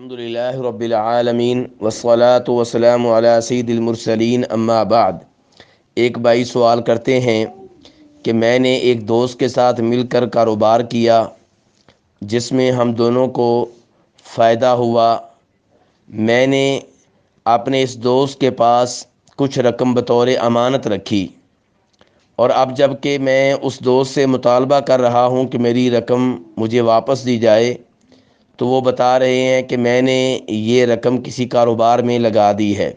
الحمد للہ رب العالمین والصلاة والسلام علی سید المرسلین اما بعد۔ ایک بھائی سوال کرتے ہیں کہ میں نے ایک دوست کے ساتھ مل کر کاروبار کیا جس میں ہم دونوں کو فائدہ ہوا۔ میں نے اپنے اس دوست کے پاس کچھ رقم بطور امانت رکھی، اور اب جب کہ میں اس دوست سے مطالبہ کر رہا ہوں کہ میری رقم مجھے واپس دی جائے، تو وہ بتا رہے ہیں کہ میں نے یہ رقم کسی کاروبار میں لگا دی ہے۔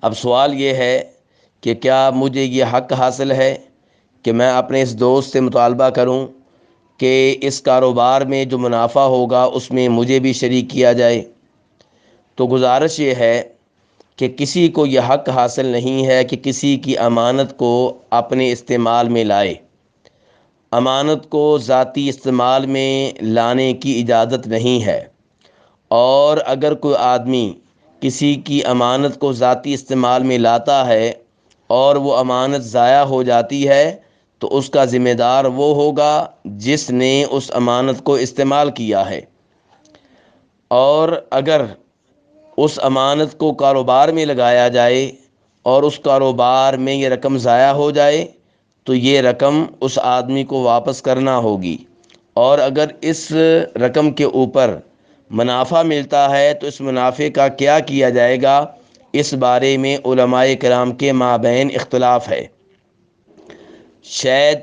اب سوال یہ ہے کہ کیا مجھے یہ حق حاصل ہے کہ میں اپنے اس دوست سے مطالبہ کروں کہ اس کاروبار میں جو منافع ہوگا اس میں مجھے بھی شریک کیا جائے؟ تو گزارش یہ ہے کہ کسی کو یہ حق حاصل نہیں ہے کہ کسی کی امانت کو اپنے استعمال میں لائے۔ امانت کو ذاتی استعمال میں لانے کی اجازت نہیں ہے، اور اگر کوئی آدمی کسی کی امانت کو ذاتی استعمال میں لاتا ہے اور وہ امانت ضائع ہو جاتی ہے تو اس کا ذمہ دار وہ ہوگا جس نے اس امانت کو استعمال کیا ہے۔ اور اگر اس امانت کو کاروبار میں لگایا جائے اور اس کاروبار میں یہ رقم ضائع ہو جائے تو یہ رقم اس آدمی کو واپس کرنا ہوگی، اور اگر اس رقم کے اوپر منافع ملتا ہے تو اس منافع کا کیا کیا جائے گا، اس بارے میں علماء کرام کے مابین اختلاف ہے۔ شاید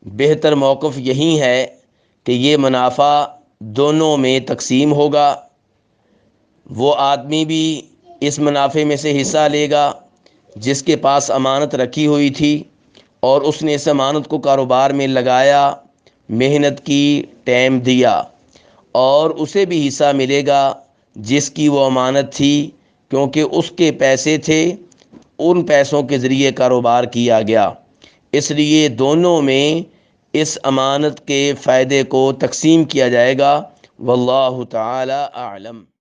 بہتر موقف یہی ہے کہ یہ منافع دونوں میں تقسیم ہوگا۔ وہ آدمی بھی اس منافع میں سے حصہ لے گا جس کے پاس امانت رکھی ہوئی تھی، اور اس نے اس امانت کو کاروبار میں لگایا، محنت کی، ٹائم دیا، اور اسے بھی حصہ ملے گا جس کی وہ امانت تھی، کیونکہ اس کے پیسے تھے، ان پیسوں کے ذریعے کاروبار کیا گیا۔ اس لیے دونوں میں اس امانت کے فائدے کو تقسیم کیا جائے گا۔ واللہ تعالی اعلم۔